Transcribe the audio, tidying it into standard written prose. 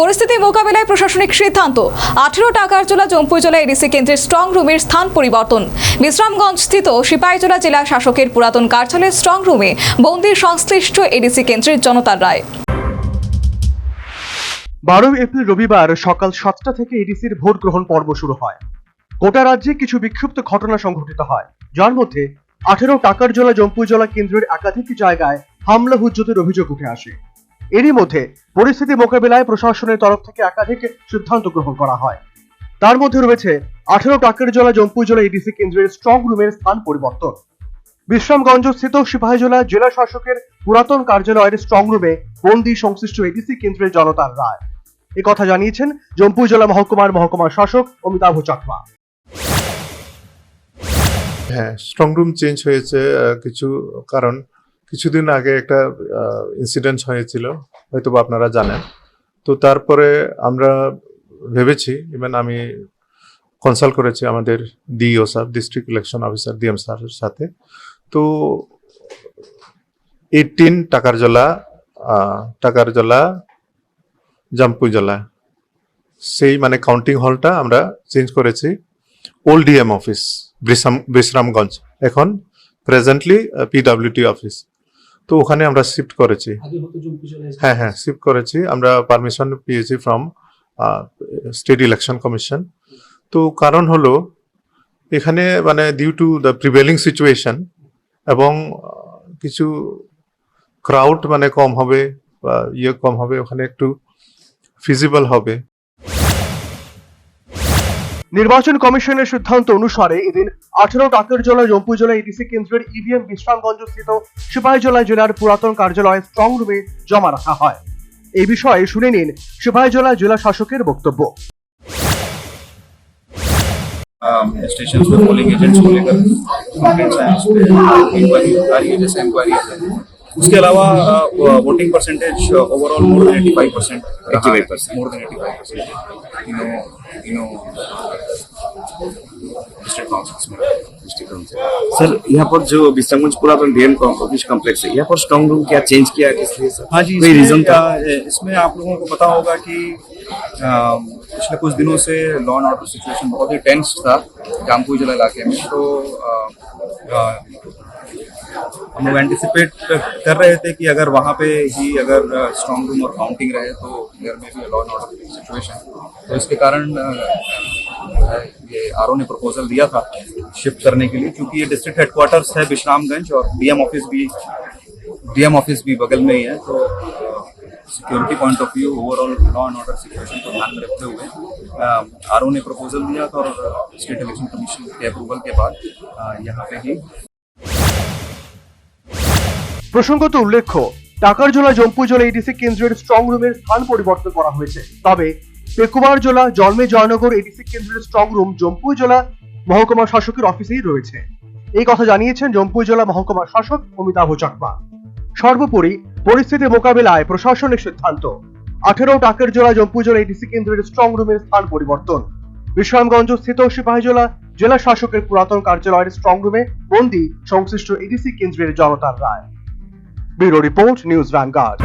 পরিস্থিতি মোকাবিলায় প্রশাসনিক সিদ্ধান্ত 18 টাকার জোলা জম্পুজলা এডিসি কেন্দ্রের স্ট্রং রুমের স্থান পরিবর্তন। বিশ্রামগঞ্জ স্থিত সিপাহীজলা জেলা শাসকের পুরাতন কার্যালয়ের স্ট্রং রুমে বন্দী সংশ্লিষ্ট এডিসি কেন্দ্রের জনতার রায়। 12 এপ্রিল রবিবার সকাল 7টা থেকে এডিসির ভোট গ্রহণ পর্ব শুরু হয়। গোটা রাজ্যে কিছু বিক্ষিপ্ত ঘটনা সংঘটিত হয়, যার মধ্যে 18 টাকার জোলা জম্পুজলা কেন্দ্রের একাধিক জায়গায় হামলা হুজ্জতের অভিযোগ উঠে আসে। এরই মধ্যে পরিস্থিতি মোকাবিলায় প্রশাসনের তরফ থেকে একাধিক সিদ্ধান্ত গ্রহণ করা হয়। তার মধ্যে রয়েছে 18 টাকার জোলা জম্পুজলা এডিসি কেন্দ্রের স্ট্রং রুমের স্থান পরিবর্তন। বিশ্রামগঞ্জ স্থিত সিপাহীজলা জেলা শাসকের পুরাতন কার্যালয়ের স্ট্রং রুমে বন্দী সংশ্লিষ্ট এডিসি কেন্দ্রের জনতার রায়। এ কথা জানিয়েছেন জম্পুজলা মহকুমা শাসক অমিতাভ চাকমা। হ্যাঁ, স্ট্রং রুম চেঞ্জ হয়েছে কিছু কারণ কিছুদিন আগে একটা ইনসিডেন্ট হয়েছিল, হয়তো আপনারা জানেন। তো তারপরে আমরা ভেবেছি, ইভেন আমি কনসাল্ট করেছি আমাদের DEO sir, district election officer DM স্যারের সাথে। তো 18 টাকার জলা জম্পুজলা সেই মানে কাউন্টিং হলটা আমরা চেঞ্জ করেছি ওল্ড ডিএম অফিস বিশ্রামগঞ্জ, এখন প্রেজেন্টলি পিডব্লিউটি অফিস। তো ওখানে আমরা শিফট করেছি। হ্যাঁ শিফট করেছি, আমরা পারমিশন পেয়েছি ফ্রম স্টেট ইলেকশন কমিশন। তো কারণ হলো এখানে মানে due to the prevailing situation এবং কিছু ক্রাউড মানে কম হবে বা কম হবে, ওখানে একটু ফিজিবল হবে। নির্বাচন কমিশনের সিদ্ধান্ত অনুসারে এদিন 18 টাকার জলা জম্পুজলা এডিসি কেন্দ্রের ইভিএম বিশ্রামগঞ্জ স্থিত সিপাহীজলা জেলার পুরাতন কার্যালয়ে স্ট্রং রুমে জমা রাখা হয়। এই বিষয়ে শুনে নিন সিপাহীজলা জেলা শাসকের বক্তব্য। स्टेशन पे पोलिंग एजेंट्स को लेकर कंप्लेंट्स आए, उस पर इंक्वायरी आ रही है, जैसे इंक्वायरी है। उसके अलावा voting percentage overall more than 85%, 85%, more than 85%, district councils में। सर, यहाँ पर जो विश्रामगंज पुरातन डीएम ऑफिस कॉम्प्लेक्स है, यहाँ पर स्ट्रॉन्ग रूम क्या चेंज किया है, किस लिए सर? हाँ जी, कोई रीजन था? इसमें आप लोगों को पता होगा कि पिछले कुछ दिनों से लॉ एंड ऑर्डर सिचुएशन बहुत ही टेंस था जम्पुजला इलाके में। तो हम लोग एंटिसिपेट कर रहे थे कि अगर वहाँ पे ही अगर स्ट्रॉन्ग रूम और काउंटिंग रहे तो देयर में भी लॉ एंड ऑर्डर सिचुएशन। तो इसके कारण ये आरओ ने प्रपोजल दिया था शिफ्ट करने के लिए, क्योंकि ये डिस्ट्रिक्ट हेडक्वार्टर्स है विश्रामगंज और डीएम ऑफिस भी बगल में ही है। तो security point of view, overall law and order situation को ध्यान में रखते हुए आरओ ने प्रपोजल दिया था और स्टेट इलेक्शन कमीशन के अप्रूवल के बाद यहाँ पे ही। প্রসঙ্গত উল্লেখ্য, টাকার জোলা জম্পুজলা এডিসি কেন্দ্রের স্ট্রং রুমের স্থান পরিবর্তন করা হয়েছে। তবে পেকুমার জোলা জন্মে জয়নগর এডিসি কেন্দ্রের স্ট্রং রুম জম্পুজলা মহকুমা শাসকের অফিসেই রয়েছে। এই কথা জানিয়েছেন জম্পুজলা মহকুমা শাসক অমিতাভ চাকমা। সর্বোপরি পরিস্থিতি মোকাবিলায় প্রশাসনের সিদ্ধান্ত 18 টাকার জোলা জম্পুজলা এডিসি কেন্দ্রের স্ট্রং রুমের স্থান পরিবর্তন। বিশ্রামগঞ্জ স্থিত সিপাহীজলা জেলা শাসকের পুরাতন কার্যালয়ের স্ট্রং রুমে বন্দী সংশ্লিষ্ট এডিসি কেন্দ্রের জনতার রায়। Bureau report, News vanguard.